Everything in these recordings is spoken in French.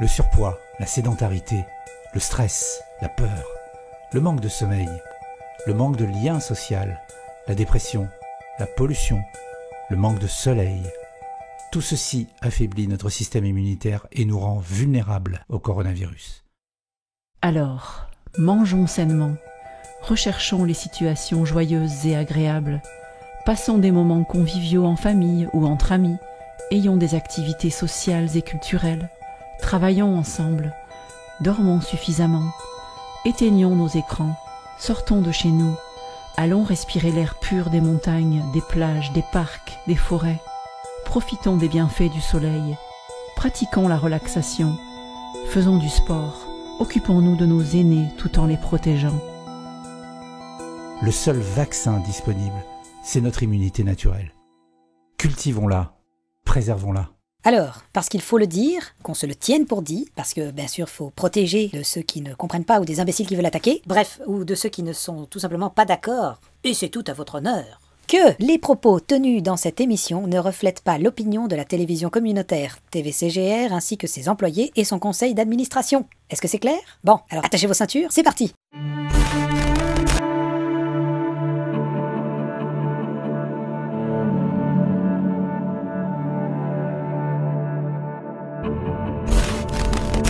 Le surpoids, la sédentarité, le stress, la peur, le manque de sommeil, le manque de lien social, la dépression, la pollution, le manque de soleil. Tout ceci affaiblit notre système immunitaire et nous rend vulnérables au coronavirus. Alors, mangeons sainement, recherchons les situations joyeuses et agréables, passons des moments conviviaux en famille ou entre amis, ayons des activités sociales et culturelles, travaillons ensemble, dormons suffisamment, éteignons nos écrans, sortons de chez nous, allons respirer l'air pur des montagnes, des plages, des parcs, des forêts, profitons des bienfaits du soleil, pratiquons la relaxation, faisons du sport, occupons-nous de nos aînés tout en les protégeant. Le seul vaccin disponible, c'est notre immunité naturelle. Cultivons-la, préservons-la. Alors, parce qu'il faut le dire, qu'on se le tienne pour dit, parce que bien sûr, faut protéger de ceux qui ne comprennent pas ou des imbéciles qui veulent attaquer, bref, ou de ceux qui ne sont tout simplement pas d'accord, et c'est tout à votre honneur, que les propos tenus dans cette émission ne reflètent pas l'opinion de la télévision communautaire TVCGR ainsi que ses employés et son conseil d'administration. Est-ce que c'est clair? Bon, alors attachez vos ceintures, c'est parti!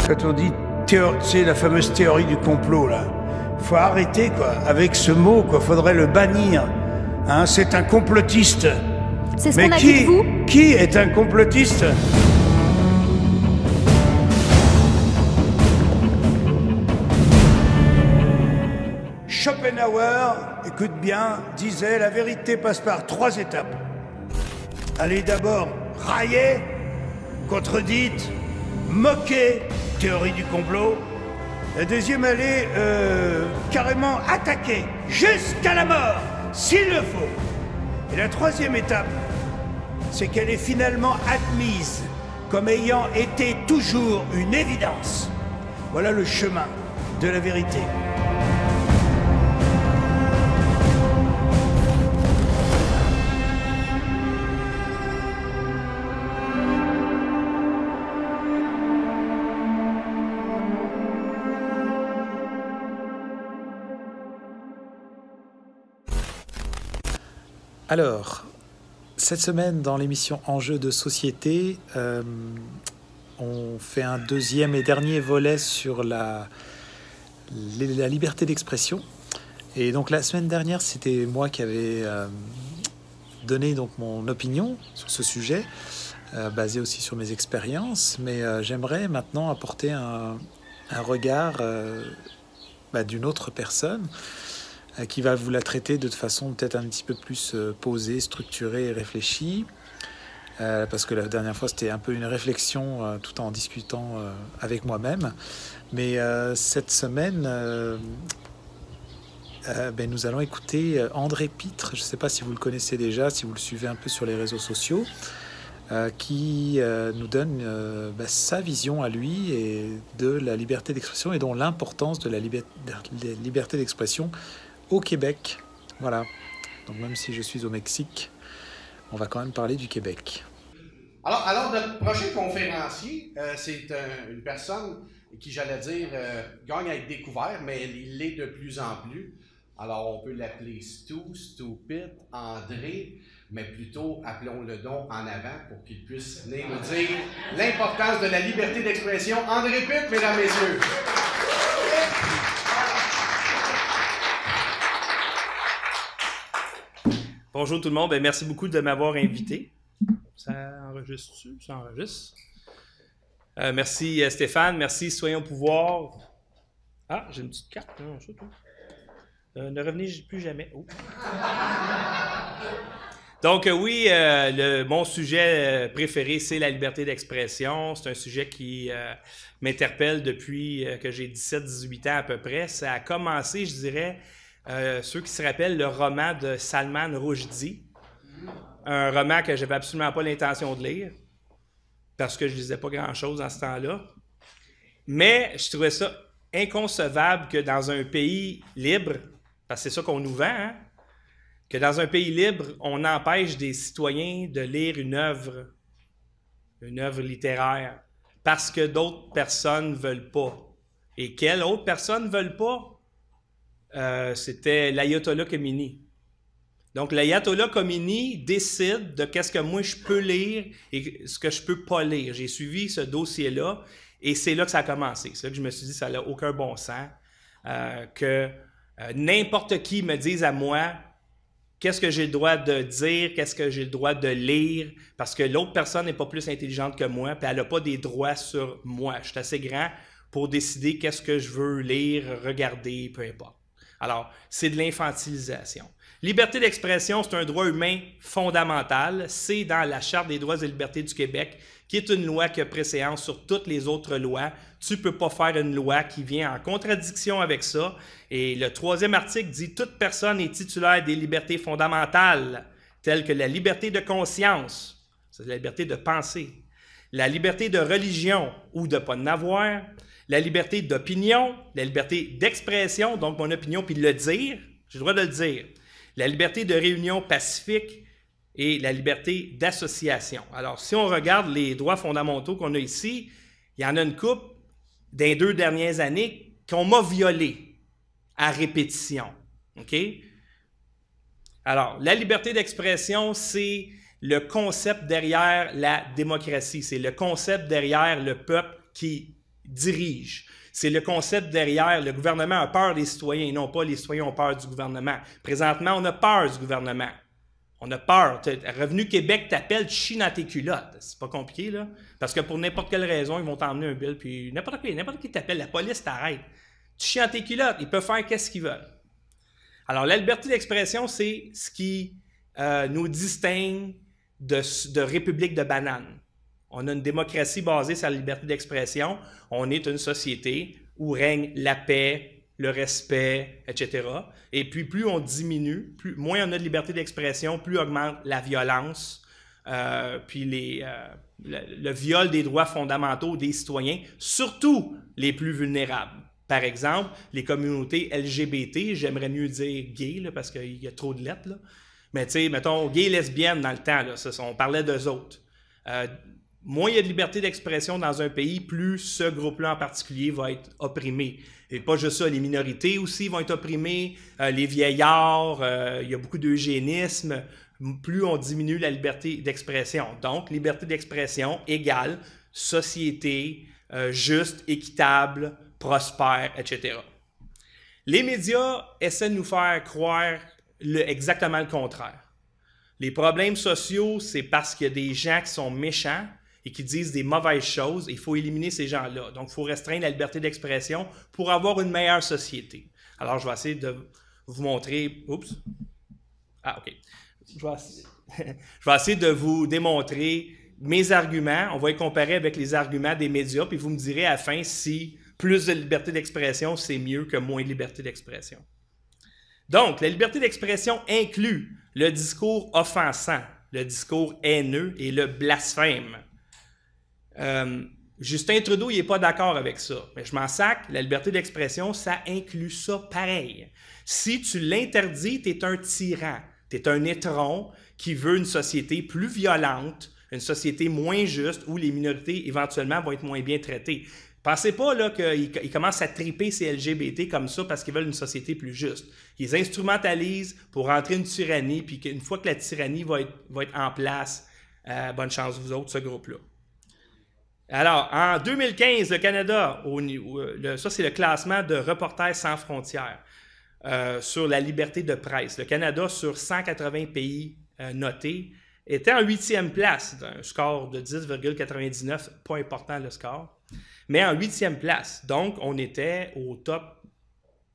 Quand on dit c'est la fameuse théorie du complot là, faut arrêter quoi avec ce mot quoi, faudrait le bannir. Hein, c'est un complotiste. C'est ce Mais qu'on a dit de vous. qui est un complotiste? Schopenhauer, écoute bien, disait la vérité passe par 3 étapes. Allez d'abord railler, contredite, moquer, théorie du complot. La deuxième, elle est carrément attaquer, jusqu'à la mort, s'il le faut. Et la troisième étape, c'est qu'elle est finalement admise comme ayant été toujours une évidence. Voilà le chemin de la vérité. Alors, cette semaine, dans l'émission Enjeux de société, on fait un deuxième et dernier volet sur la liberté d'expression. Et donc, la semaine dernière, c'était moi qui avais donné donc, mon opinion sur ce sujet, basé aussi sur mes expériences. Mais j'aimerais maintenant apporter un regard d'une autre personne, qui va vous la traiter de façon peut-être un petit peu plus posée, structurée et réfléchie. Parce que la dernière fois, c'était un peu une réflexion tout en discutant avec moi-même. Mais cette semaine, nous allons écouter André Pitre. Je ne sais pas si vous le connaissez déjà, si vous le suivez un peu sur les réseaux sociaux, qui nous donne sa vision à lui et de la liberté d'expression et dont l'importance de la liberté d'expression au Québec. Voilà. Donc même si je suis au Mexique, on va quand même parler du Québec. Alors notre prochain conférencier, c'est une personne qui, j'allais dire, gagne à être découvert, mais il l'est de plus en plus. Alors on peut l'appeler Stupid, André, mais plutôt appelons-le donc en avant pour qu'il puisse venir nous dire l'importance de la liberté d'expression. André Pitre, mesdames, messieurs. Bonjour tout le monde, merci beaucoup de m'avoir invité. Ça enregistre-tu? Ça enregistre. Merci Stéphane, merci Soyons Pouvoir. Ah, j'ai une petite carte. Non, ça, tout. Ne revenez plus jamais. Oh. Donc oui, mon sujet préféré, c'est la liberté d'expression. C'est un sujet qui m'interpelle depuis que j'ai 17-18 ans à peu près. Ça a commencé, je dirais, ceux qui se rappellent le roman de Salman Rushdie, un roman que j'avais absolument pas l'intention de lire parce que je lisais pas grand-chose dans ce temps-là. Mais je trouvais ça inconcevable que dans un pays libre, parce que c'est ça qu'on nous vend, hein, que dans un pays libre, on empêche des citoyens de lire une œuvre littéraire. parce que d'autres personnes ne veulent pas. Et quelles autres personnes ne veulent pas? C'était l'Ayatollah Khomeini. Donc, l'Ayatollah Khomeini décide de qu'est-ce que moi je peux lire et ce que je peux pas lire. J'ai suivi ce dossier-là et c'est là que ça a commencé. C'est là que je me suis dit que ça n'a aucun bon sens. Que n'importe qui me dise à moi qu'est-ce que j'ai le droit de dire, qu'est-ce que j'ai le droit de lire, parce que l'autre personne n'est pas plus intelligente que moi, puis elle n'a pas des droits sur moi. Je suis assez grand pour décider qu'est-ce que je veux lire, regarder, peu importe. Alors, c'est de l'infantilisation. Liberté d'expression, c'est un droit humain fondamental. C'est dans la Charte des droits et libertés du Québec, qui est une loi qui a préséance sur toutes les autres lois. Tu ne peux pas faire une loi qui vient en contradiction avec ça. Et le 3e article dit « Toute personne est titulaire des libertés fondamentales, telles que la liberté de conscience, c'est la liberté de penser, la liberté de religion ou de ne pas en avoir, la liberté d'opinion, la liberté d'expression, donc mon opinion, puis de le dire, j'ai le droit de le dire, la liberté de réunion pacifique et la liberté d'association. » Alors, si on regarde les droits fondamentaux qu'on a ici, il y en a une couple dans les 2 dernières années qu'on m'a violé à répétition. OK? Alors, la liberté d'expression, c'est le concept derrière la démocratie. C'est le concept derrière le peuple qui dirige. C'est le concept derrière le gouvernement a peur des citoyens et non pas les citoyens ont peur du gouvernement. Présentement, on a peur du gouvernement. On a peur. Revenu Québec t'appelle, tu chies dans tes culottes. C'est pas compliqué, là. Parce que pour n'importe quelle raison, ils vont t'emmener un bill, puis n'importe qui t'appelle, la police t'arrête. Tu chies dans tes culottes, ils peuvent faire qu'est-ce qu'ils veulent. Alors, la liberté d'expression, c'est ce qui nous distingue de république de bananes. On a une démocratie basée sur la liberté d'expression. On est une société où règne la paix, le respect, etc. Et puis, plus on diminue, moins on a de liberté d'expression, plus augmente la violence, puis le viol des droits fondamentaux des citoyens, surtout les plus vulnérables. Par exemple, les communautés LGBT, j'aimerais mieux dire gay, là, parce qu'il y a trop de lettres, là. Mais tu sais, mettons, gay, lesbienne dans le temps, là, ça, on parlait d'eux autres. Moins il y a de liberté d'expression dans un pays, plus ce groupe-là en particulier va être opprimé. Et pas juste ça, les minorités aussi vont être opprimées, les vieillards, il y a beaucoup d'eugénisme. Plus on diminue la liberté d'expression. Donc, liberté d'expression égale société juste, équitable, prospère, etc. Les médias essaient de nous faire croire exactement le contraire. Les problèmes sociaux, c'est parce qu'il y a des gens qui sont méchants et qui disent des mauvaises choses. Il faut éliminer ces gens-là. Donc, il faut restreindre la liberté d'expression pour avoir une meilleure société. Alors, je vais essayer de vous montrer... Oups! Ah, OK. Je vais essayer de vous démontrer mes arguments. On va les comparer avec les arguments des médias, puis vous me direz à la fin si plus de liberté d'expression, c'est mieux que moins de liberté d'expression. Donc, la liberté d'expression inclut le discours offensant, le discours haineux et le blasphème. Justin Trudeau, il n'est pas d'accord avec ça. Mais je m'en sac, la liberté d'expression, ça inclut ça pareil. Si tu l'interdis, tu es un tyran. Tu es un étron qui veut une société plus violente, une société moins juste où les minorités éventuellement vont être moins bien traitées. Pensez pas là qu'ils commencent à triper ces LGBT comme ça parce qu'ils veulent une société plus juste. Ils instrumentalisent pour rentrer une tyrannie, puis qu'une fois que la tyrannie va être en place, bonne chance vous autres, ce groupe-là. Alors, en 2015, le Canada, ça c'est le classement de Reporters sans frontières sur la liberté de presse. Le Canada, sur 180 pays notés, était en 8e place, un score de 10,99, pas important le score, mais en 8e place. Donc, on était au top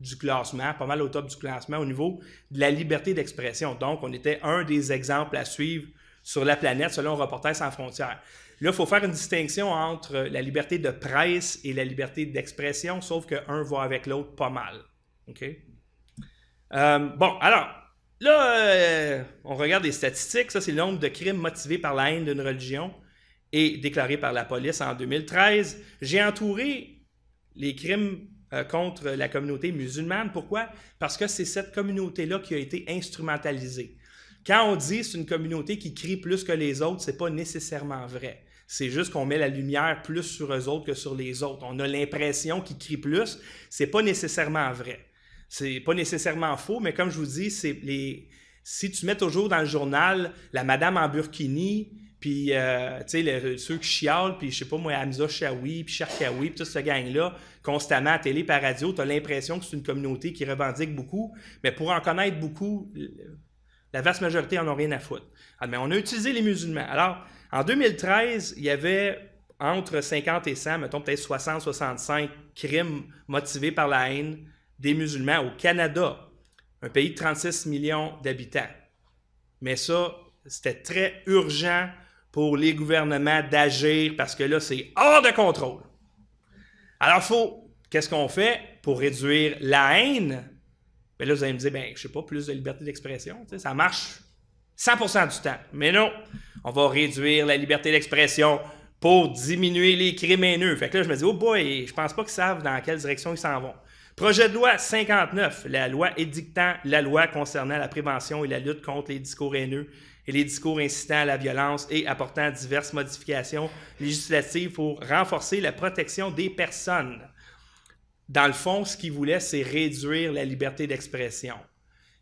du classement, pas mal au top du classement au niveau de la liberté d'expression. Donc, on était un des exemples à suivre sur la planète selon Reporters sans frontières. Là, il faut faire une distinction entre la liberté de presse et la liberté d'expression, sauf qu'un va avec l'autre pas mal. OK? Bon, alors, là, on regarde les statistiques. Ça, c'est le nombre de crimes motivés par la haine d'une religion et déclarés par la police en 2013. J'ai entouré les crimes contre la communauté musulmane. Pourquoi? Parce que c'est cette communauté-là qui a été instrumentalisée. Quand on dit c'est une communauté qui crie plus que les autres, ce n'est pas nécessairement vrai. C'est juste qu'on met la lumière plus sur eux autres que sur les autres. On a l'impression qu'ils crient plus. C'est pas nécessairement vrai. C'est pas nécessairement faux, mais comme je vous dis, si tu mets toujours dans le journal la madame en burkini, puis ceux qui chialent, puis je sais pas moi, Hamza Chaoui, puis Charkaoui, puis toute cette gang-là, constamment à télé, par radio, tu as l'impression que c'est une communauté qui revendique beaucoup, mais pour en connaître beaucoup, la vaste majorité en ont rien à foutre. Mais on a utilisé les musulmans. Alors, en 2013, il y avait entre 50 et 100, mettons peut-être 60-65 crimes motivés par la haine des musulmans au Canada, un pays de 36 millions d'habitants. Mais ça, c'était très urgent pour les gouvernements d'agir parce que là, c'est hors de contrôle. Alors, qu'est-ce qu'on fait pour réduire la haine? Bien là, vous allez me dire, je sais pas, plus de liberté d'expression, ça marche 100% du temps. Mais non, on va réduire la liberté d'expression pour diminuer les crimes haineux. Fait que là, je me dis, oh boy, je pense pas qu'ils savent dans quelle direction ils s'en vont. Projet de loi 59, la loi édictant la loi concernant la prévention et la lutte contre les discours haineux et les discours incitant à la violence et apportant diverses modifications législatives pour renforcer la protection des personnes. Dans le fond, ce qu'ils voulaient, c'est réduire la liberté d'expression.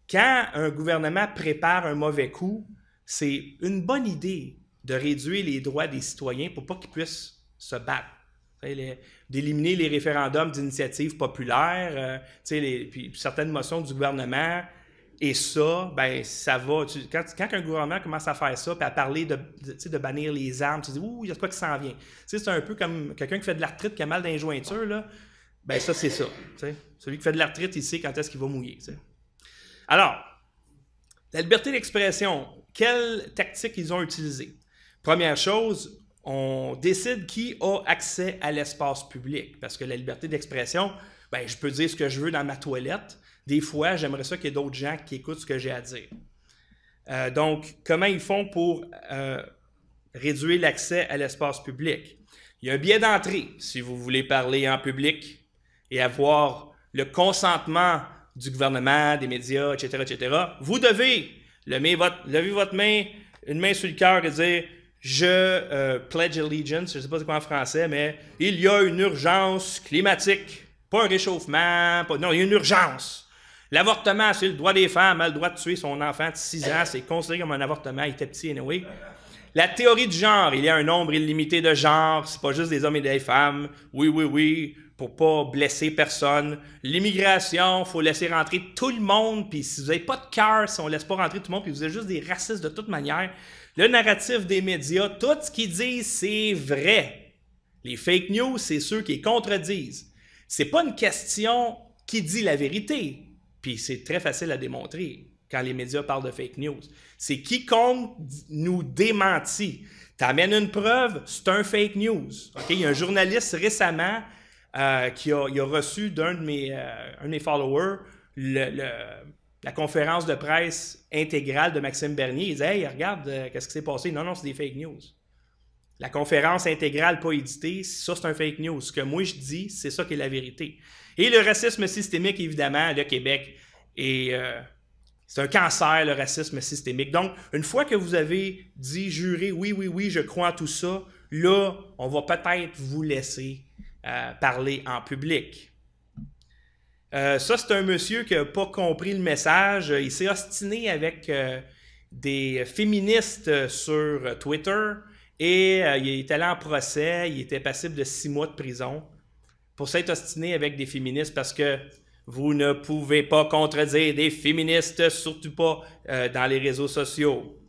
Quand un gouvernement prépare un mauvais coup, c'est une bonne idée de réduire les droits des citoyens pour pas qu'ils puissent se battre. D'éliminer les référendums d'initiative populaire, puis certaines motions du gouvernement. Et ça, ça va. Quand un gouvernement commence à faire ça, puis à parler de bannir les armes, tu dis, ouh, il y a de quoi qui s'en vient. C'est un peu comme quelqu'un qui fait de l'arthrite, qui a mal dans les jointures, là. Ça, c'est ça. Celui qui fait de l'arthrite, il sait quand est-ce qu'il va mouiller. Alors, la liberté d'expression, quelle tactique ils ont utilisée? Première chose, on décide qui a accès à l'espace public. Parce que la liberté d'expression, je peux dire ce que je veux dans ma toilette. Des fois, j'aimerais ça qu'il y ait d'autres gens qui écoutent ce que j'ai à dire. Donc, comment ils font pour réduire l'accès à l'espace public? Il y a un billet d'entrée si vous voulez parler en public et avoir le consentement du gouvernement, des médias, etc., etc. Vous devez lever votre main, une main sur le cœur et dire « Je pledge allegiance », je ne sais pas c'est quoi en français, mais il y a une urgence climatique, pas un réchauffement, non, il y a une urgence. L'avortement, c'est le droit des femmes, elle a le droit de tuer son enfant de 6 ans, c'est considéré comme un avortement, il était petit anyway. La théorie du genre, il y a un nombre illimité de genres, c'est pas juste des hommes et des femmes, oui, pour pas blesser personne. L'immigration, il faut laisser rentrer tout le monde, puis si vous n'avez pas de cœur, si on laisse pas rentrer tout le monde, puis vous êtes juste des racistes de toute manière, le narratif des médias, tout ce qu'ils disent, c'est vrai. Les fake news, c'est ceux qui les contredisent. C'est pas une question qui dit la vérité, puis c'est très facile à démontrer quand les médias parlent de fake news. C'est quiconque nous démentit. Tu amènes une preuve, c'est un fake news. Okay? Il y a un journaliste récemment qui a reçu d'un de mes followers la conférence de presse intégrale de Maxime Bernier. Il dit « Hey, regarde, qu'est-ce qui s'est passé? » Non, c'est des fake news. La conférence intégrale pas éditée, ça, c'est un fake news. Ce que moi, je dis, c'est ça qui est la vérité. Et le racisme systémique, évidemment, le Québec, c'est un cancer, le racisme systémique. Donc, une fois que vous avez dit, juré, oui, je crois en tout ça, là, on va peut-être vous laisser parler en public. Ça, c'est un monsieur qui n'a pas compris le message. Il s'est ostiné avec des féministes sur Twitter et il est allé en procès. Il était passible de 6 mois de prison pour s'être ostiné avec des féministes parce que vous ne pouvez pas contredire des féministes, surtout pas dans les réseaux sociaux.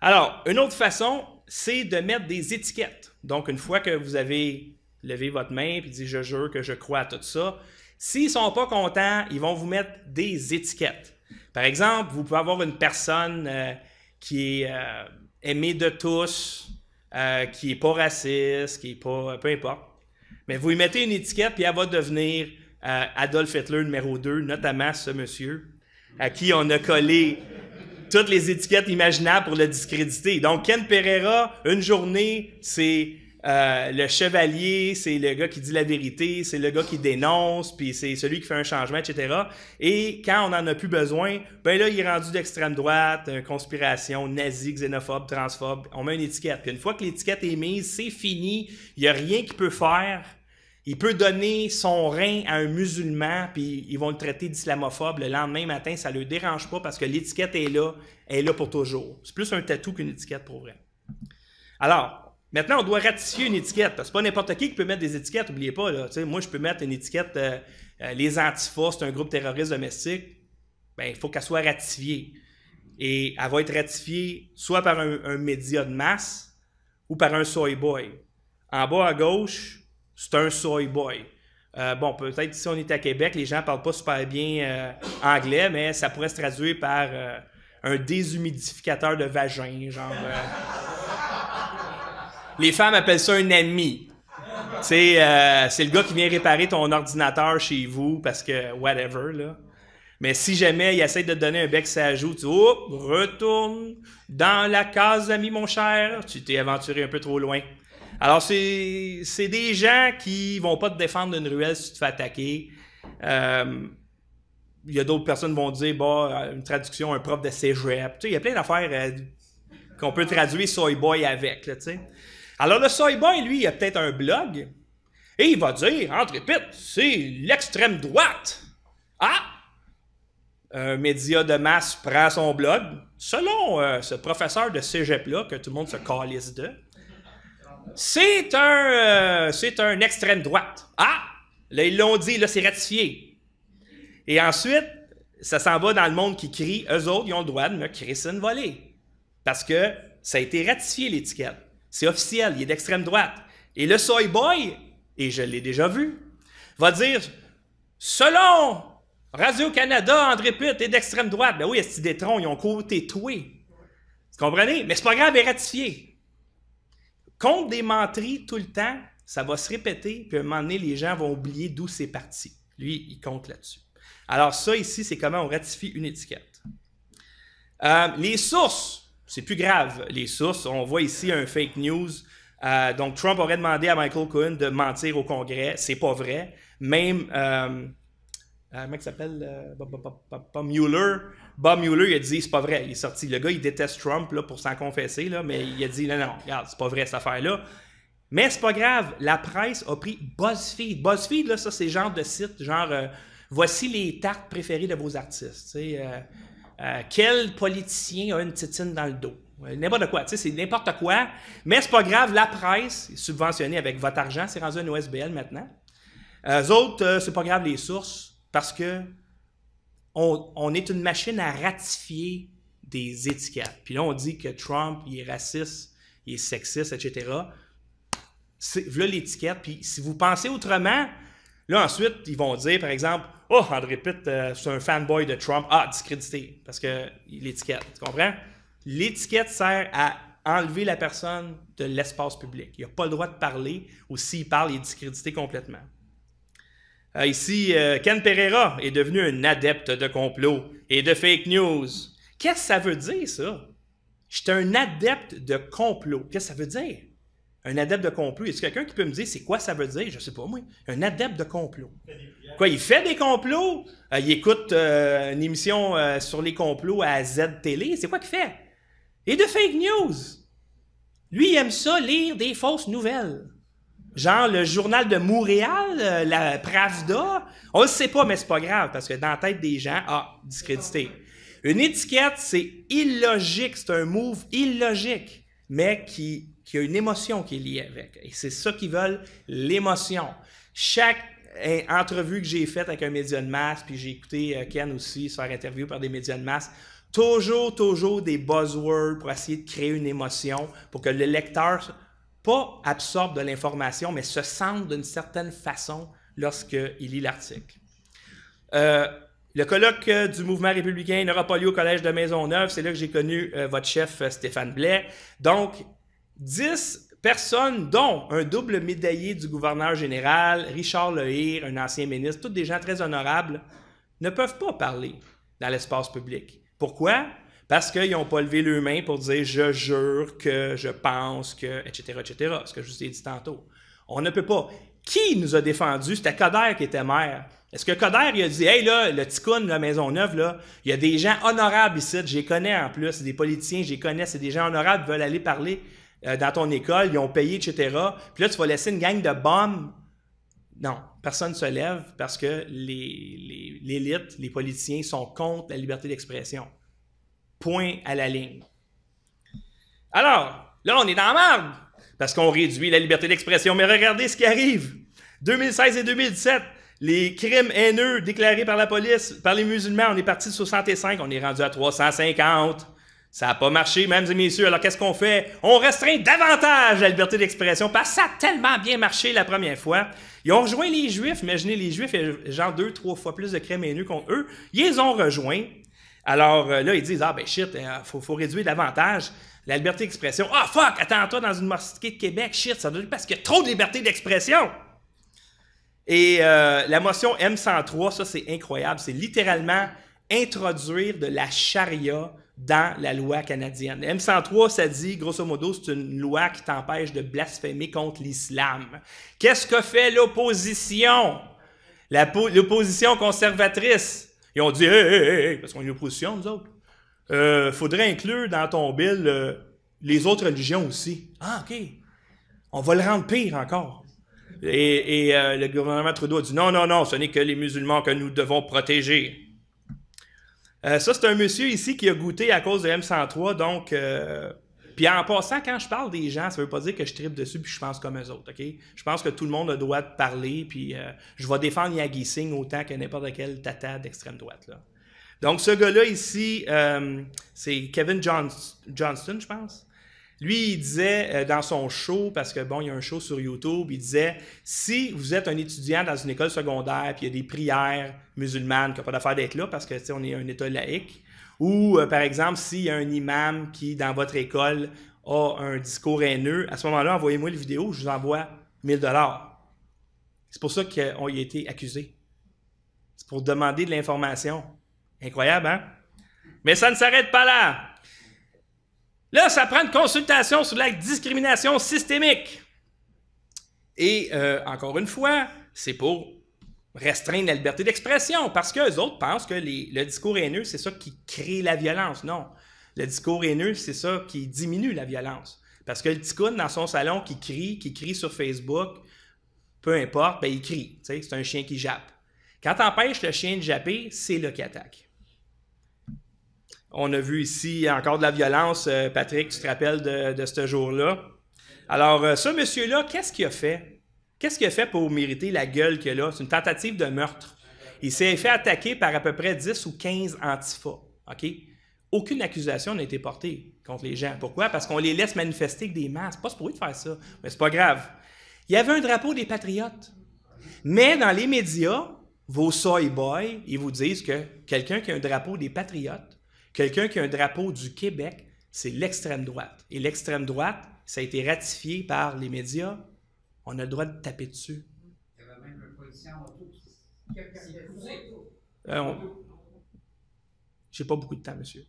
Alors, une autre façon, c'est de mettre des étiquettes. Donc, une fois que vous avez levé votre main et dit « Je jure que je crois à tout ça », s'ils ne sont pas contents, ils vont vous mettre des étiquettes. Par exemple, vous pouvez avoir une personne qui est aimée de tous, qui n'est pas raciste, qui n'est pas... peu importe. Mais vous lui mettez une étiquette puis elle va devenir Adolf Hitler numéro 2, notamment ce monsieur, à qui on a collé toutes les étiquettes imaginables pour le discréditer. Donc, Ken Pereira, une journée, c'est Le chevalier, c'est le gars qui dit la vérité, c'est le gars qui dénonce, puis c'est celui qui fait un changement, etc. Et quand on n'en a plus besoin, ben là, il est rendu d'extrême droite, conspiration, nazi, xénophobe, transphobe. On met une étiquette. Puis une fois que l'étiquette est mise, c'est fini. Il n'y a rien qu'il peut faire. Il peut donner son rein à un musulman, puis ils vont le traiter d'islamophobe le lendemain matin. Ça ne le dérange pas parce que l'étiquette est là pour toujours. C'est plus un tatou qu'une étiquette pour vrai. Alors, maintenant, on doit ratifier une étiquette, parce que c'est pas n'importe qui peut mettre des étiquettes, n'oubliez pas. Là, moi, je peux mettre une étiquette les Antifas, c'est un groupe terroriste domestique. Ben, il faut qu'elle soit ratifiée. Et elle va être ratifiée soit par un média de masse ou par un soy boy. En bas à gauche, c'est un soy boy. Bon, peut-être si on est à Québec, les gens ne parlent pas super bien anglais, mais ça pourrait se traduire par un déshumidificateur de vagin, genre... Les femmes appellent ça un ami. C'est le gars qui vient réparer ton ordinateur chez vous parce que whatever, là. Mais si jamais il essaie de te donner un bec sur la joue, tu dis « Oh, retourne dans la case d'amis, mon cher. » Tu t'es aventuré un peu trop loin. Alors, c'est des gens qui vont pas te défendre d'une ruelle si tu te fais attaquer. Il y a d'autres personnes qui vont dire bah, une traduction, un prof de cégep. Tu sais, il y a plein d'affaires qu'on peut traduire soy boy avec, là, tu sais. Alors, le soy boy, lui, il a peut-être un blog et il va dire, entre répète, c'est l'extrême droite. Ah! Un média de masse prend son blog. Selon ce professeur de cégep-là, que tout le monde se calisse de, c'est un extrême droite. Ah! Là, ils l'ont dit, là, c'est ratifié. Et ensuite, ça s'en va dans le monde qui crie, eux autres, ils ont le droit de me crisser une volée. Parce que ça a été ratifié, l'étiquette. C'est officiel, il est d'extrême droite. Et le soy boy, et je l'ai déjà vu, va dire, selon Radio-Canada, André Pitt est d'extrême droite. Ben oui, est-ce des troncs, ils ont côté toué. Vous comprenez? Mais c'est pas grave, il est ratifié. Contre des menteries tout le temps, ça va se répéter, puis à un moment donné, les gens vont oublier d'où c'est parti. Lui, il compte là-dessus. Alors ça, ici, c'est comment on ratifie une étiquette. Les sources, c'est plus grave, les sources. On voit ici un fake news. Donc, Trump aurait demandé à Michael Cohen de mentir au Congrès. C'est pas vrai. Même, comment il s'appelle? Bob Mueller. Bob Mueller, il a dit, c'est pas vrai. Il est sorti. Le gars, il déteste Trump là, pour s'en confesser, là, mais il a dit, non, regarde, c'est pas vrai cette affaire-là. Mais c'est pas grave. La presse a pris BuzzFeed. BuzzFeed, là, ça, c'est le genre de site, genre, voici les tartes préférées de vos artistes. Tu sais, quel politicien a une tétine dans le dos? N'importe quoi, tu sais, c'est n'importe quoi. Mais c'est pas grave, la presse est subventionnée avec votre argent, c'est rendu un OSBL maintenant. Eux autres, c'est pas grave les sources, parce que on est une machine à ratifier des étiquettes. Puis là, on dit que Trump, il est raciste, il est sexiste, etc. Voilà l'étiquette, puis si vous pensez autrement, là, ensuite, ils vont dire, par exemple, « Oh, André Pitt, c'est un fanboy de Trump. Ah, discrédité, parce que l'étiquette. » Tu comprends? L'étiquette sert à enlever la personne de l'espace public. Il n'a pas le droit de parler, ou s'il parle, il est discrédité complètement. Ici, Ken Pereira est devenu un adepte de complot et de fake news. Qu'est-ce que ça veut dire, ça? J'étais un adepte de complot. Qu'est-ce que ça veut dire? Un adepte de complot. Est-ce quelqu'un qui peut me dire c'est quoi ça veut dire? Je ne sais pas, moi. Un adepte de complot. Quoi, il fait des complots? Il écoute une émission sur les complots à Z Télé. C'est quoi qu'il fait? Et de fake news. Lui, il aime ça, lire des fausses nouvelles. Genre le journal de Montréal, la Pravda. On ne le sait pas, mais c'est pas grave, parce que dans la tête des gens, discrédité. Une étiquette, c'est illogique. C'est un move illogique, mais qui a une émotion qui est liée avec. Et c'est ça qu'ils veulent, l'émotion. Chaque entrevue que j'ai faite avec un média de masse, puis j'ai écouté Ken aussi se faire interviewer par des médias de masse, toujours des buzzwords pour essayer de créer une émotion, pour que le lecteur, pas absorbe de l'information, mais se sente d'une certaine façon lorsqu'il lit l'article. Le colloque du mouvement républicain n'aura pas lieu au Collège de Maisonneuve. C'est là que j'ai connu votre chef Stéphane Blais. Donc, 10 personnes, dont un double médaillé du gouverneur général, Richard Lehir, un ancien ministre, tous des gens très honorables, ne peuvent pas parler dans l'espace public. Pourquoi? parce qu'ils n'ont pas levé leurs mains pour dire « je jure que, je pense que, etc., etc. » Ce que je vous ai dit tantôt. On ne peut pas. Qui nous a défendus? C'était Coderre qui était maire. Est-ce que Coderre, il a dit « Hey, là, le Ticoun, la Maisonneuve, là, il y a des gens honorables ici, je les connais en plus, c'est des politiciens, je les connais, c'est des gens honorables qui veulent aller parler dans ton école, ils ont payé, etc. Puis là, tu vas laisser une gang de bombes. » Non, personne ne se lève parce que l'élite, les politiciens sont contre la liberté d'expression. Point à la ligne. Alors, là, on est dans la merde parce qu'on réduit la liberté d'expression. Mais regardez ce qui arrive. 2016 et 2017, les crimes haineux déclarés par la police, par les musulmans, on est parti de 65, on est rendu à 350. Ça n'a pas marché, mesdames et messieurs. Alors, qu'est-ce qu'on fait? On restreint davantage la liberté d'expression parce que ça a tellement bien marché la première fois. Ils ont rejoint les Juifs. Imaginez, les Juifs, il y a genre 2-3 fois plus de crimes haineux contre eux. Ils les ont rejoints. Alors là, ils disent, ah ben shit, faut réduire davantage la liberté d'expression. Ah fuck, attends-toi dans une mosquée de Québec, shit, ça doit être parce qu'il y a trop de liberté d'expression. Et la motion M103, ça c'est incroyable, c'est littéralement introduire de la charia dans la loi canadienne. Le M103, ça dit, grosso modo, c'est une loi qui t'empêche de blasphémer contre l'islam. Qu'est-ce que fait l'opposition? L'opposition conservatrice. Ils ont dit, hey, parce qu'on est une opposition, nous autres. Faudrait inclure dans ton bill les autres religions aussi. Ah, OK. On va le rendre pire encore. Et le gouvernement Trudeau a dit, non, ce n'est que les musulmans que nous devons protéger. Ça, c'est un monsieur ici qui a goûté à cause de M103, donc... puis en passant, quand je parle des gens, ça ne veut pas dire que je tripe dessus puis je pense comme eux autres, OK? Je pense que tout le monde a le droit de parler, puis je vais défendre Yagi Singh autant que n'importe quel tata d'extrême droite, là. Donc, ce gars-là ici, c'est Kevin Johnston, je pense. Lui, il disait dans son show, parce que bon, il y a un show sur YouTube, il disait, si vous êtes un étudiant dans une école secondaire, puis il y a des prières musulmanes qui n'ont pas d'affaire d'être là, parce que, tu sais, on est un État laïque, ou, par exemple, s'il y a un imam qui, dans votre école, a un discours haineux, à ce moment-là, envoyez-moi les vidéos, je vous envoie 1000 $. C'est pour ça qu'on y a été accusé. C'est pour demander de l'information. Incroyable, hein? Mais ça ne s'arrête pas là. Là, ça prend une consultation sur la discrimination systémique. Et, encore une fois, c'est pour restreindre la liberté d'expression, parce qu'eux autres pensent que le discours haineux, c'est ça qui crée la violence. Non. Le discours haineux, c'est ça qui diminue la violence. Parce que le ticoun, dans son salon, qui crie sur Facebook, peu importe, ben, il crie. Tu sais, c'est un chien qui jappe. Quand t'empêches le chien de japper, c'est là qu'il attaque. On a vu ici encore de la violence. Patrick, tu te rappelles de ce jour-là? Alors, ce monsieur-là, qu'est-ce qu'il a fait? Qu'est-ce qu'il a fait pour mériter la gueule qu'il a là? C'est une tentative de meurtre. Il s'est fait attaquer par à peu près 10 ou 15 antifas. OK? Aucune accusation n'a été portée contre les gens. Pourquoi? Parce qu'on les laisse manifester avec des masques. Pas supposé de faire ça, mais c'est pas grave. Il y avait un drapeau des Patriotes. Mais dans les médias, vos soy boys, ils vous disent que quelqu'un qui a un drapeau des Patriotes, quelqu'un qui a un drapeau du Québec, c'est l'extrême droite. Et l'extrême droite, ça a été ratifié par les médias. On a le droit de taper dessus. Il y avait même un policier en auto qui J'ai pas beaucoup de temps, monsieur.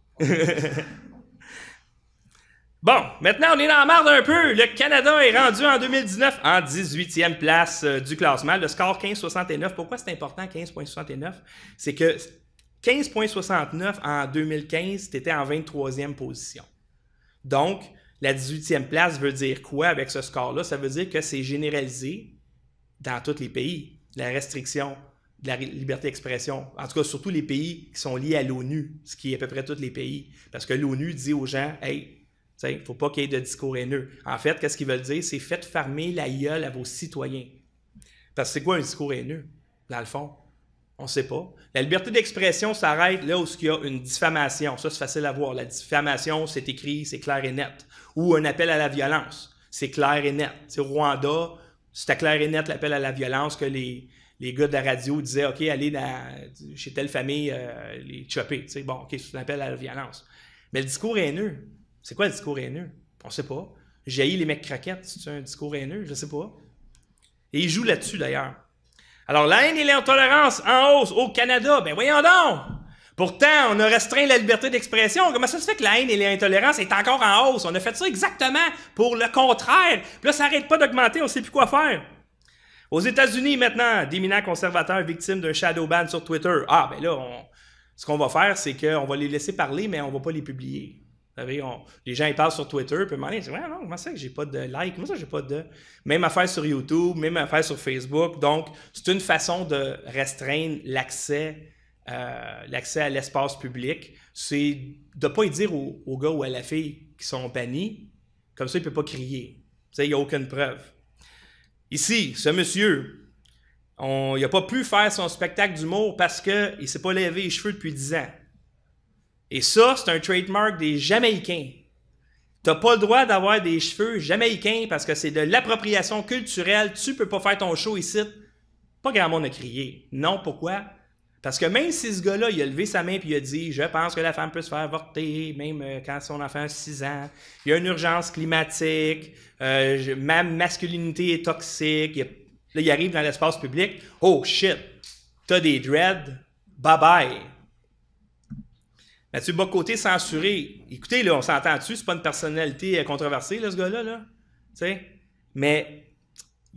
Bon, maintenant, on est dans la marde un peu. Le Canada est rendu en 2019 en 18e place du classement. Le score 15,69. Pourquoi c'est important, 15,69? C'est que 15,69 en 2015, tu étais en 23e position. Donc, la 18e place veut dire quoi avec ce score-là? Ça veut dire que c'est généralisé dans tous les pays, la restriction de la liberté d'expression. En tout cas, surtout les pays qui sont liés à l'ONU, ce qui est à peu près tous les pays. Parce que l'ONU dit aux gens, hey, il ne faut pas qu'il y ait de discours haineux. En fait, qu'est-ce qu'ils veulent dire? C'est faites fermer la gueule à vos citoyens. Parce que c'est quoi un discours haineux, dans le fond? On ne sait pas. La liberté d'expression s'arrête là où il y a une diffamation. Ça, c'est facile à voir. La diffamation, c'est écrit, c'est clair et net. Ou un appel à la violence. C'est clair et net. Au Rwanda, c'était clair et net l'appel à la violence que les gars de la radio disaient, OK, allez chez telle famille les chopper. Bon, OK, c'est un appel à la violence. Mais le discours haineux, c'est quoi le discours haineux? On ne sait pas. Jaillit les mecs croquettes, c'est un discours haineux? Je ne sais pas. Et ils jouent là-dessus, d'ailleurs. Alors, la haine et l'intolérance en hausse au Canada, ben voyons donc! Pourtant, on a restreint la liberté d'expression. Comment ça se fait que la haine et l'intolérance est encore en hausse? On a fait ça exactement pour le contraire. Puis là, ça n'arrête pas d'augmenter, on ne sait plus quoi faire. Aux États-Unis, maintenant, d'éminents conservateurs victimes d'un shadow ban sur Twitter. Ah, ben là, ce qu'on va faire, c'est qu'on va les laisser parler, mais on ne va pas les publier. Vous savez, les gens ils parlent sur Twitter, puis ils disent « Ouais, non, comment ça que j'ai pas de like? Comment ça j'ai pas de... » Même affaire sur YouTube, même affaire sur Facebook. Donc, c'est une façon de restreindre l'accès à l'espace public. C'est de ne pas y dire aux gars ou à la fille qui sont bannis. Comme ça, il ne peut pas crier. Il n'y a aucune preuve. Ici, ce monsieur, il n'a pas pu faire son spectacle d'humour parce qu'il ne s'est pas lavé les cheveux depuis 10 ans. Et ça, c'est un trademark des Jamaïcains. Tu n'as pas le droit d'avoir des cheveux jamaïcains parce que c'est de l'appropriation culturelle. Tu ne peux pas faire ton show ici. Pas grand monde a crié. Non, pourquoi? Parce que même si ce gars-là, il a levé sa main et il a dit « Je pense que la femme peut se faire avorter, même quand son enfant a 6 ans. Il y a une urgence climatique. Ma masculinité est toxique. » Là, il arrive dans l'espace public. « Oh shit! T'as des dreads? Bye-bye! » Mathieu Bocoté censuré. Écoutez, là, on s'entend dessus, c'est pas une personnalité controversée, là, ce gars-là. Là. Mais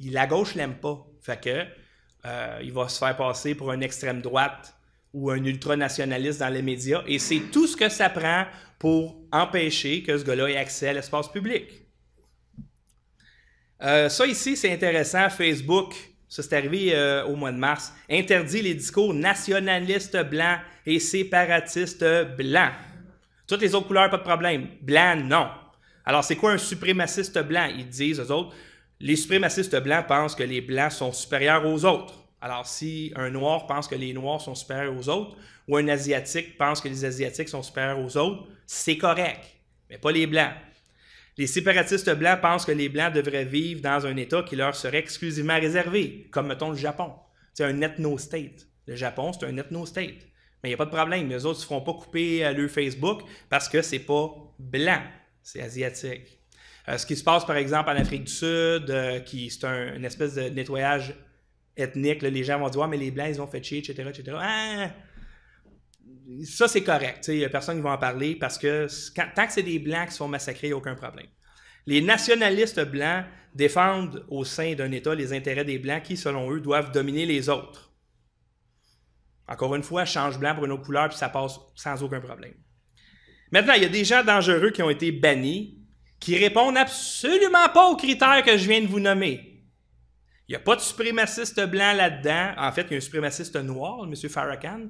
la gauche l'aime pas. Fait que il va se faire passer pour une extrême droite ou un ultranationaliste dans les médias. Et c'est tout ce que ça prend pour empêcher que ce gars-là ait accès à l'espace public. Ça ici, c'est intéressant. Facebook, ça c'est arrivé au mois de mars, interdit les discours nationalistes blancs et séparatistes blancs. Toutes les autres couleurs, pas de problème. Blanc, non. Alors, c'est quoi un suprémaciste blanc? Ils disent, eux autres, les suprémacistes blancs pensent que les blancs sont supérieurs aux autres. Alors, si un noir pense que les noirs sont supérieurs aux autres, ou un asiatique pense que les asiatiques sont supérieurs aux autres, c'est correct, mais pas les blancs. Les séparatistes blancs pensent que les blancs devraient vivre dans un État qui leur serait exclusivement réservé, comme, mettons, le Japon. C'est un ethno-state. Le Japon, c'est un ethno-state. Mais il n'y a pas de problème. Les autres ne se feront pas couper le Facebook parce que c'est pas blanc, c'est asiatique. Ce qui se passe, par exemple, en Afrique du Sud, c'est une espèce de nettoyage ethnique. Là, les gens vont dire « Ouais, mais les Blancs, ils ont fait chier, etc. etc. » Ah! Ça, c'est correct. Il n'y a personne qui va en parler parce que tant que c'est des Blancs qui se font massacrer, il n'y a aucun problème. Les nationalistes blancs défendent au sein d'un État les intérêts des Blancs qui, selon eux, doivent dominer les autres. Encore une fois, change blanc pour une autre couleur, puis ça passe sans aucun problème. Maintenant, il y a des gens dangereux qui ont été bannis, qui répondent absolument pas aux critères que je viens de vous nommer. Il n'y a pas de suprémaciste blanc là-dedans. En fait, il y a un suprémaciste noir, M. Farrakhan,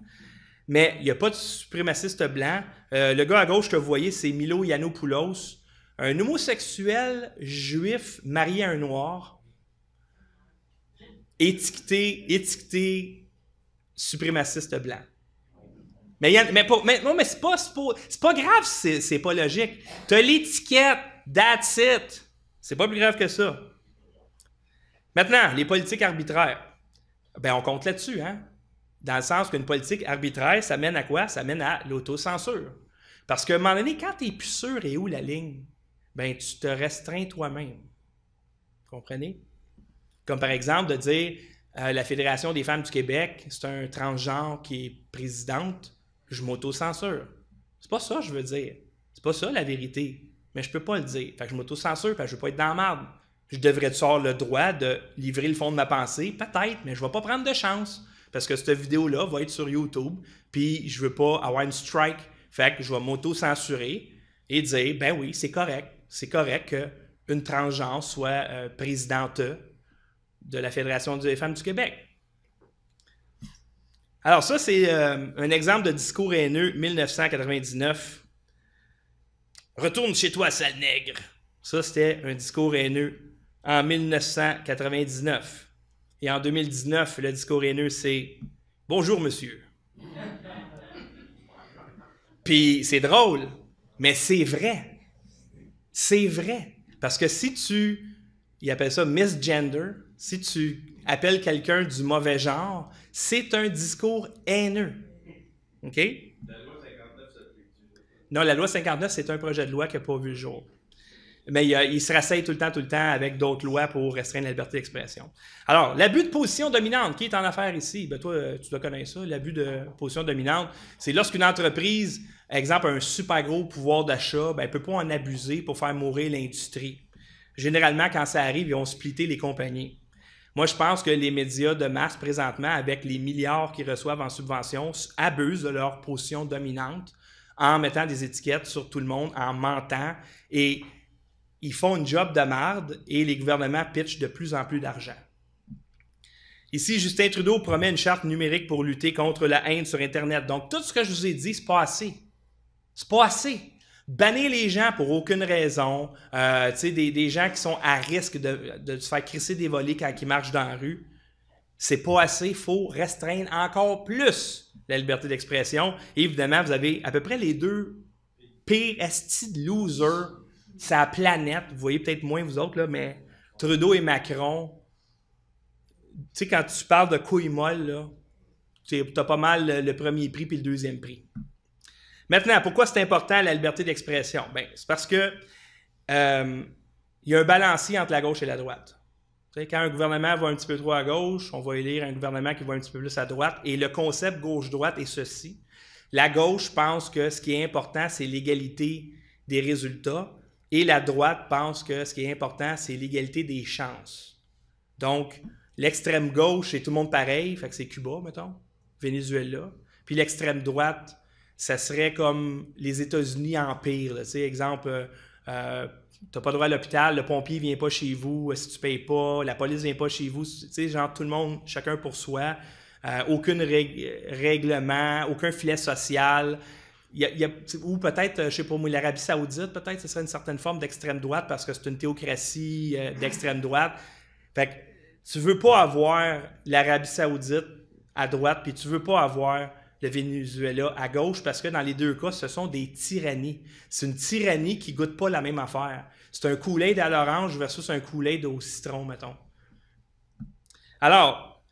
mais il n'y a pas de suprémaciste blanc. Le gars à gauche que vous voyez, c'est Milo Yiannopoulos, un homosexuel juif marié à un noir, étiqueté suprémaciste blanc. Mais c'est pas grave si c'est pas logique. T'as l'étiquette, that's it. C'est pas plus grave que ça. Maintenant, les politiques arbitraires. Ben, on compte là-dessus, hein? Dans le sens qu'une politique arbitraire, ça mène à quoi? Ça mène à l'autocensure. Parce qu'à un moment donné, quand t'es plus sûr et où la ligne, ben, tu te restreins toi-même. Comprenez? Comme par exemple de dire la Fédération des femmes du Québec, c'est un transgenre qui est présidente, je m'auto-censure. C'est pas ça que je veux dire. C'est pas ça la vérité. Mais je peux pas le dire. Fait que je m'auto-censure parce que je veux pas être dans la merde. Je devrais avoir le droit de livrer le fond de ma pensée, peut-être, mais je vais pas prendre de chance. Parce que cette vidéo-là va être sur YouTube, puis je veux pas avoir une strike. Fait que je vais m'auto-censurer et dire, ben oui, c'est correct. C'est correct qu'une transgenre soit présidente de la Fédération des femmes du Québec. Alors ça, c'est un exemple de discours haineux 1999. Retourne chez toi, sale nègre. Ça, c'était un discours haineux en 1999. Et en 2019, le discours haineux, c'est « Bonjour, monsieur ». Puis c'est drôle, mais c'est vrai. C'est vrai. Parce que si ils appellent ça misgender, si tu appelles quelqu'un du mauvais genre, c'est un discours haineux. OK? La loi 59, ça fait... Non, la loi 59, c'est un projet de loi qui n'a pas vu le jour. mais il se rasseye tout le temps avec d'autres lois pour restreindre la liberté d'expression. Alors, l'abus de position dominante, qui est en affaire ici? Ben, toi, tu dois connaître ça. L'abus de position dominante, c'est lorsqu'une entreprise, exemple, a un super gros pouvoir d'achat, ben, elle ne peut pas en abuser pour faire mourir l'industrie. Généralement, quand ça arrive, ils vont splitter les compagnies. Moi, je pense que les médias de masse, présentement, avec les milliards qu'ils reçoivent en subventions, abusent de leur position dominante en mettant des étiquettes sur tout le monde, en mentant, et ils font une job de marde et les gouvernements pitchent de plus en plus d'argent. Ici, Justin Trudeau promet une charte numérique pour lutter contre la haine sur Internet. Donc, tout ce que je vous ai dit, c'est pas assez. C'est pas assez. Bannir les gens pour aucune raison, des gens qui sont à risque de se faire crisser des volets quand ils marchent dans la rue, c'est pas assez. Il faut restreindre encore plus la liberté d'expression. Et évidemment, vous avez à peu près les deux pires estis de losers sur la planète. Vous voyez peut-être moins vous autres, là, mais Trudeau et Macron, tu sais, quand tu parles de couilles molles, tu as pas mal le premier prix puis le deuxième prix. Maintenant, pourquoi c'est important la liberté d'expression? Bien, c'est parce que il y a un balancier entre la gauche et la droite. Tu sais, quand un gouvernement va un petit peu trop à gauche, on va élire un gouvernement qui va un petit peu plus à droite. Et le concept gauche-droite est ceci. La gauche pense que ce qui est important, c'est l'égalité des résultats. Et la droite pense que ce qui est important, c'est l'égalité des chances. Donc, l'extrême gauche, c'est tout le monde pareil, fait que c'est Cuba, mettons, Venezuela. Puis l'extrême droite, ça serait comme les États-Unis empire. Tu sais, exemple, tu n'as pas droit à l'hôpital, le pompier ne vient pas chez vous si tu ne payes pas, la police ne vient pas chez vous. Tu sais, genre tout le monde, chacun pour soi, aucun règlement, aucun filet social. Ou peut-être, je ne sais pas moi, l'Arabie Saoudite, peut-être ce serait une certaine forme d'extrême droite parce que c'est une théocratie d'extrême droite. Fait que tu ne veux pas avoir l'Arabie Saoudite à droite, puis tu ne veux pas avoir le Venezuela à gauche, parce que dans les deux cas, ce sont des tyrannies. C'est une tyrannie qui ne goûte pas la même affaire. C'est un Kool-Aid à l'orange versus un Kool-Aid au citron, mettons. Alors,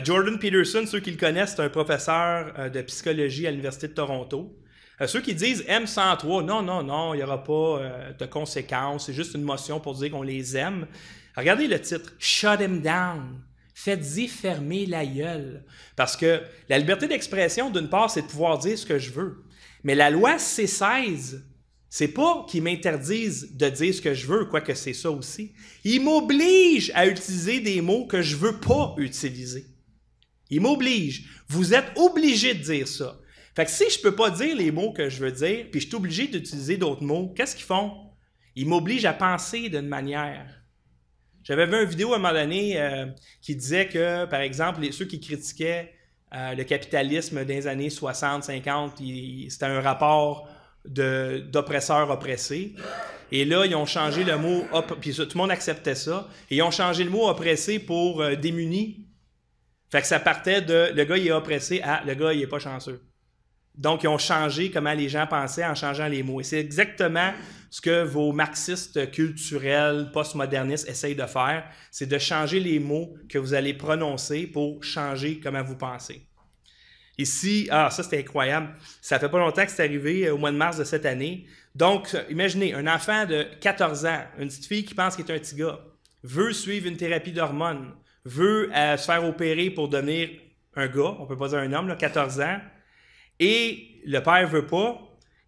Jordan Peterson, ceux qui le connaissent, c'est un professeur de psychologie à l'Université de Toronto. Ceux qui disent M103, non, il n'y aura pas de conséquences, c'est juste une motion pour dire qu'on les aime. Regardez le titre, « Shut him down ». Faites-y fermer la gueule. Parce que la liberté d'expression, d'une part, c'est de pouvoir dire ce que je veux. Mais la loi C-16, c'est pas qu'ils m'interdisent de dire ce que je veux, quoique c'est ça aussi. Ils m'obligent à utiliser des mots que je veux pas utiliser. Ils m'obligent. Vous êtes obligé de dire ça. Fait que si je peux pas dire les mots que je veux dire, puis je suis obligé d'utiliser d'autres mots, qu'est-ce qu'ils font? Ils m'obligent à penser d'une manière. J'avais vu une vidéo à un moment donné qui disait que, par exemple, ceux qui critiquaient le capitalisme des années 60, 50, c'était un rapport d'oppresseurs oppressés. Et là, ils ont changé le mot, puis tout le monde acceptait ça, et ils ont changé le mot oppressé pour démuni. Fait que ça partait de le gars, il est oppressé à le gars, il n'est pas chanceux. Donc, ils ont changé comment les gens pensaient en changeant les mots. Et c'est exactement ce que vos marxistes culturels, postmodernistes essayent de faire, c'est de changer les mots que vous allez prononcer pour changer comment vous pensez. Ici, ça c'était incroyable, ça fait pas longtemps que c'est arrivé, au mois de mars de cette année. Donc, imaginez, un enfant de 14 ans, une petite fille qui pense qu'il est un petit gars, veut suivre une thérapie d'hormones, veut se faire opérer pour devenir un gars, on peut pas dire un homme, là, 14 ans, et le père veut pas,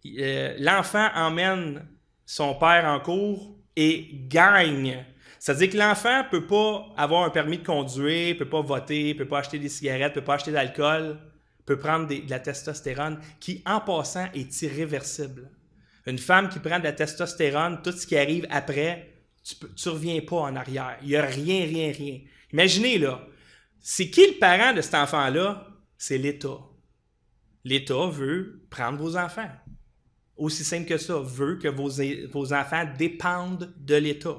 l'enfant emmène son père en cours et gagne. C'est-à-dire que l'enfant ne peut pas avoir un permis de conduire, ne peut pas voter, ne peut pas acheter des cigarettes, ne peut pas acheter d'alcool, peut prendre de la testostérone, qui, en passant, est irréversible. Une femme qui prend de la testostérone, tout ce qui arrive après, tu ne reviens pas en arrière. Il n'y a rien. Imaginez, là, c'est qui le parent de cet enfant-là? C'est l'État. L'État veut prendre vos enfants. Aussi simple que ça, veut que vos enfants dépendent de l'État.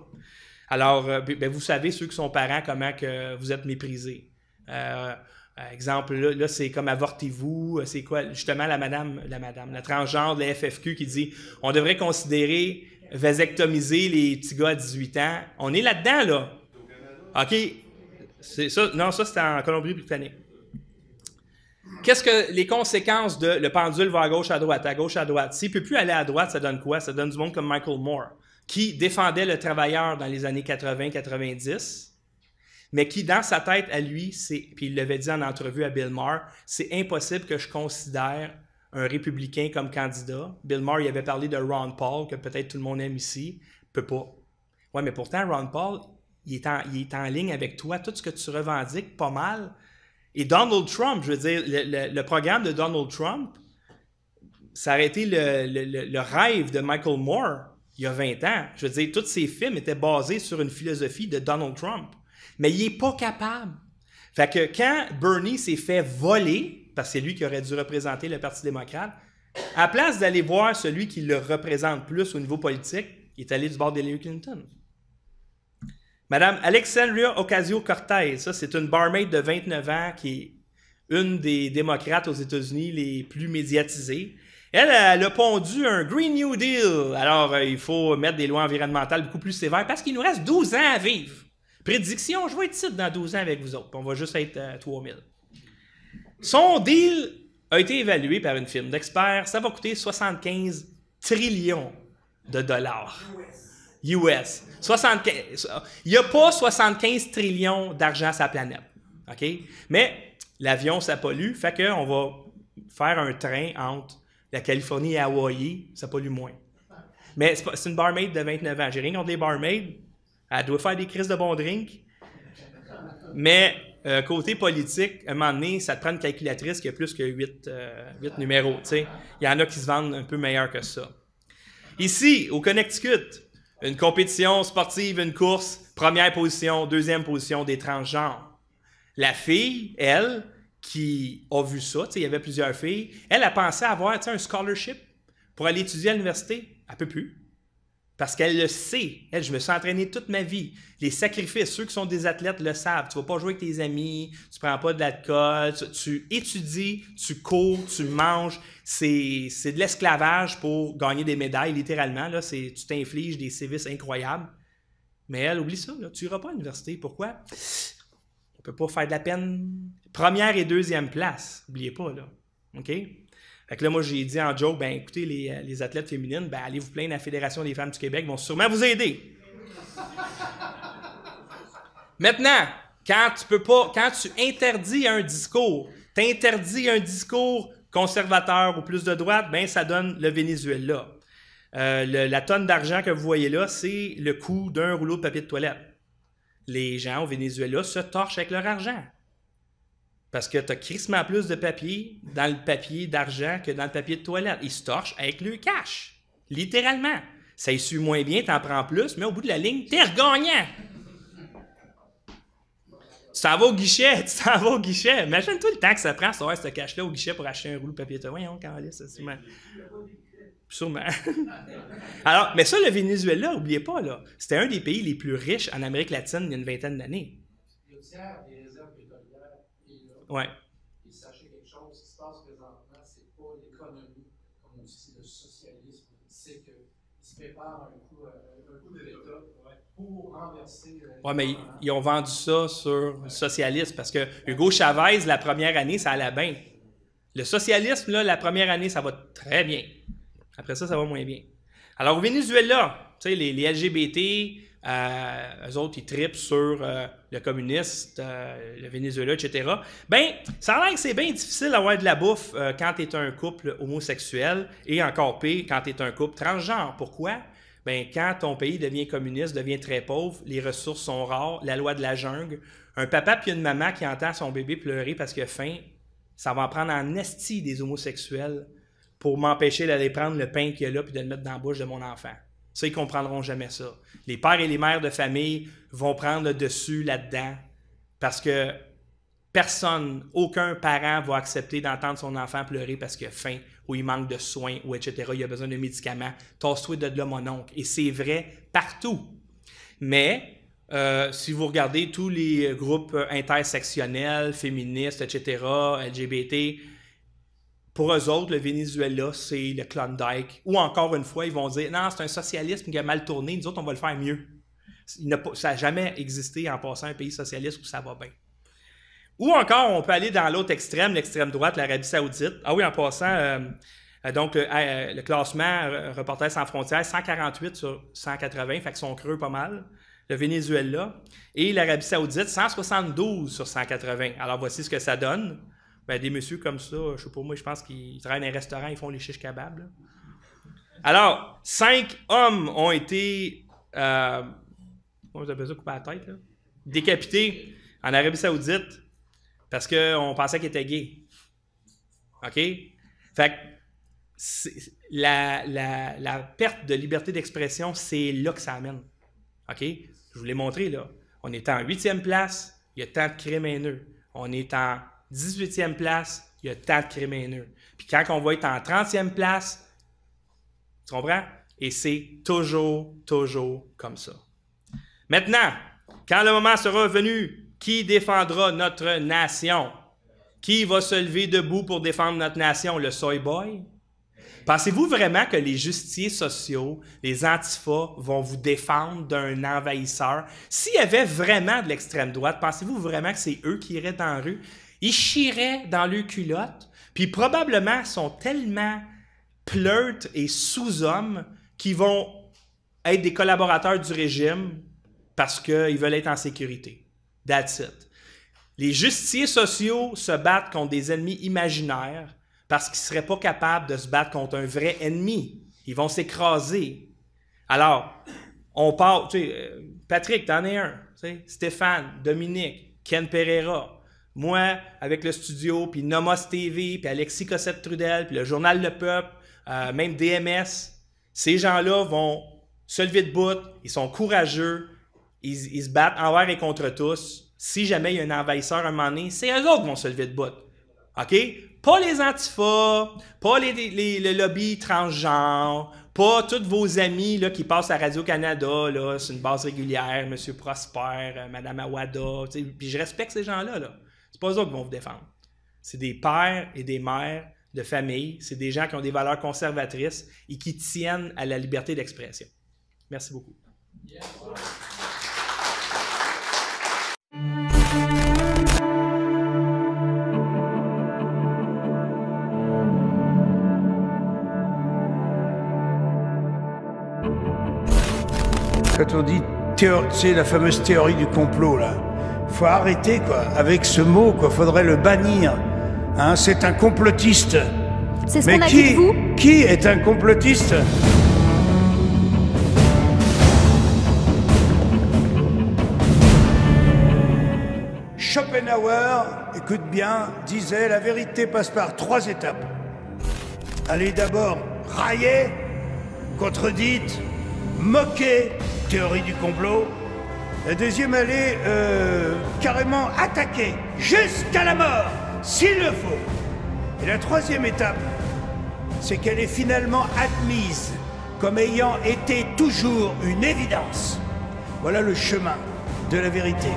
Alors, vous savez, ceux qui sont parents, comment que vous êtes méprisés. Exemple, là c'est comme avortez-vous, c'est quoi? Justement, la transgenre de la FFQ qui dit « On devrait considérer vasectomiser les petits gars à 18 ans. » On est là-dedans, là. OK. C'est ça. Non, ça, c'était en Colombie-Britannique. Qu'est-ce que les conséquences de le pendule va à gauche, à droite? S'il ne peut plus aller à droite, ça donne quoi? Ça donne du monde comme Michael Moore, qui défendait le travailleur dans les années 80-90, mais qui, dans sa tête à lui, puis il l'avait dit en entrevue à Bill Maher, c'est impossible que je considère un républicain comme candidat. Bill Maher, il avait parlé de Ron Paul, que peut-être tout le monde aime ici. Peut pas. Ouais, mais pourtant, Ron Paul, il est en ligne avec toi. Tout ce que tu revendiques, pas mal. Et Donald Trump, je veux dire, le programme de Donald Trump, ça aurait été le rêve de Michael Moore il y a 20 ans. Je veux dire, tous ses films étaient basés sur une philosophie de Donald Trump. Mais il n'est pas capable. Fait que quand Bernie s'est fait voler, parce que c'est lui qui aurait dû représenter le Parti démocrate, à la place d'aller voir celui qui le représente plus au niveau politique, il est allé du bord d'Hillary Clinton. Madame Alexandria Ocasio-Cortez, ça c'est une barmaid de 29 ans qui est une des démocrates aux États-Unis les plus médiatisées. Elle a pondu un Green New Deal. Alors, il faut mettre des lois environnementales beaucoup plus sévères parce qu'il nous reste 12 ans à vivre. Prédiction, je vais être ici dans 12 ans avec vous autres. On va juste être à 3000. Son deal a été évalué par une firme d'experts. Ça va coûter 75 trillions de dollars. US. 75, il n'y a pas 75 trillions d'argent sur la planète. OK? Mais l'avion, ça pollue. Fait qu'on va faire un train entre la Californie et Hawaï. Ça pollue moins. Mais c'est une barmaid de 29 ans. J'ai rien contre les barmaids. Elle doit faire des crises de bons drinks. Mais côté politique, à un moment donné, ça te prend une calculatrice qui a plus que 8 numéros. T'sais. Il y en a qui se vendent un peu meilleurs que ça. Ici, au Connecticut, une compétition sportive, une course, première position, deuxième position des transgenres. La fille, elle, qui a vu ça, il y avait plusieurs filles, elle a pensé avoir un scholarship pour aller étudier à l'université. Elle ne peut plus. Parce qu'elle le sait. Elle, je me suis entraîné toute ma vie. Les sacrifices, ceux qui sont des athlètes le savent. Tu ne vas pas jouer avec tes amis, tu ne prends pas de l'alcool, tu étudies, tu cours, tu manges. C'est de l'esclavage pour gagner des médailles, littéralement. Là, tu t'infliges des sévices incroyables. Mais elle, oublie ça. Là, tu n'iras pas à l'université. Pourquoi? On ne peut pas faire de la peine. Première et deuxième place. N'oubliez pas, là. OK? Fait que là, moi, j'ai dit en joke, ben écoutez, les athlètes féminines, ben allez vous plaindre à la Fédération des femmes du Québec, ils vont sûrement vous aider. Maintenant, quand tu interdis un discours, t'interdis un discours conservateur ou plus de droite, ben ça donne le Venezuela. La tonne d'argent que vous voyez là, c'est le coût d'un rouleau de papier de toilette. Les gens au Venezuela se torchent avec leur argent. Parce que tu as crissement plus de papier dans le papier d'argent que dans le papier de toilette. Ils se torchent avec le cash. Littéralement. Ça essuie moins bien, tu en prends plus, mais au bout de la ligne, t'es regagnant. Tu t'en vas au guichet. Imagine-toi le temps que ça prend, avoir ce cash-là au guichet pour acheter un rouleau de papier de toilette. Voyons, Carlis, sûrement. Alors, mais ça, le Venezuela, n'oubliez pas, là, c'était un des pays les plus riches en Amérique latine il y a une vingtaine d'années. Ouais. Et sachez quelque chose, ce qui se passe présentement, c'est pas l'économie, comme on dit, c'est le socialisme. C'est qu'ils se préparent un coup de l'État pour renverser. Oui, mais ils ont vendu ça sur le socialisme parce que Hugo Chavez, la première année, ça allait bien. Le socialisme, là, la première année, ça va très bien. Après ça, ça va moins bien. Alors, au Venezuela, tu sais, les LGBT, eux autres, ils trippent sur le communiste, le Venezuela, etc. Bien, ça a l'air que c'est bien difficile d'avoir de la bouffe quand tu es un couple homosexuel et encore pire quand tu es un couple transgenre. Pourquoi? Bien, quand ton pays devient communiste, devient très pauvre, les ressources sont rares, la loi de la jungle, un papa puis une maman qui entend son bébé pleurer parce qu'il a faim, ça va en prendre en esti des homosexuels pour m'empêcher d'aller prendre le pain qu'il y a là puis de le mettre dans la bouche de mon enfant. Ça, ils ne comprendront jamais ça. Les pères et les mères de famille vont prendre le dessus là-dedans parce que personne, aucun parent va accepter d'entendre son enfant pleurer parce qu'il a faim ou il manque de soins ou etc. Il a besoin de médicaments. Tasse-toi de là, mon oncle. Et c'est vrai partout. Mais si vous regardez tous les groupes intersectionnels, féministes, etc., LGBT, pour eux autres, le Venezuela, c'est le Klondike. Ou encore une fois, ils vont dire « Non, c'est un socialisme qui a mal tourné, nous autres, on va le faire mieux. » Ça n'a jamais existé en passant un pays socialiste où ça va bien. Ou encore, on peut aller dans l'autre extrême, l'extrême droite, l'Arabie Saoudite. Ah oui, en passant, Donc, le classement, Reporters sans frontières, 148 sur 180, fait qu'ils sont creux pas mal. Le Venezuela et l'Arabie Saoudite, 172 sur 180. Alors, voici ce que ça donne. Ben, des messieurs comme ça, je sais pas moi, je pense qu'ils travaillent dans un restaurant, ils font les shish kebabs. Là. Alors, 5 hommes ont été, comment vous appelez ça, coupés à la tête, là? Décapités en Arabie Saoudite parce qu'on pensait qu'ils étaient gays. OK? Fait que la perte de liberté d'expression, c'est là que ça amène. OK? Je vous l'ai montré, là. On est en 8e place, il y a tant de crimes haineux. On est en 18e place, il y a tant de crimes haineux. Puis quand on va être en 30e place, tu comprends? Et c'est toujours comme ça. Maintenant, quand le moment sera venu, qui défendra notre nation? Qui va se lever debout pour défendre notre nation? Le soy boy? Pensez-vous vraiment que les justiciers sociaux, les antifas, vont vous défendre d'un envahisseur? S'il y avait vraiment de l'extrême droite, pensez-vous vraiment que c'est eux qui iraient dans la rue? Ils chieraient dans leurs culottes, puis probablement sont tellement pleutres et sous-hommes qu'ils vont être des collaborateurs du régime parce qu'ils veulent être en sécurité. That's it. Les justiciers sociaux se battent contre des ennemis imaginaires parce qu'ils ne seraient pas capables de se battre contre un vrai ennemi. Ils vont s'écraser. Alors, on part, tu sais, Patrick, t'en es un, tu sais, Stéphane, Dominique, Ken Pereira, moi, avec le studio, puis Nomos TV, puis Alexis Cossette-Trudel, puis le Journal Le Peuple, même DMS, ces gens-là vont se lever debout, ils sont courageux, ils se battent envers et contre tous. Si jamais il y a un envahisseur à un moment donné, c'est eux autres qui vont se lever debout. OK? Pas les antifas, pas le lobby transgenre, pas tous vos amis là, qui passent à Radio-Canada là, sur une base régulière, M. Prosper, Mme Awada, puis je respecte ces gens-là. Là. C'est pas eux autres qui vont vous défendre. C'est des pères et des mères de famille, c'est des gens qui ont des valeurs conservatrices et qui tiennent à la liberté d'expression. Merci beaucoup. Yeah. Quand on dit c'est la fameuse théorie du complot là, faut arrêter quoi avec ce mot quoi, faudrait le bannir. Hein, c'est un complotiste. C'est ce qu'on a dit de vous. Qui est un complotiste? Schopenhauer, écoute bien, disait la vérité passe par 3 étapes. Elle est d'abord raillée, contredite, moquée, théorie du complot. La deuxième, elle est carrément attaquée, jusqu'à la mort, s'il le faut. Et la troisième étape, c'est qu'elle est finalement admise comme ayant été toujours une évidence. Voilà le chemin de la vérité.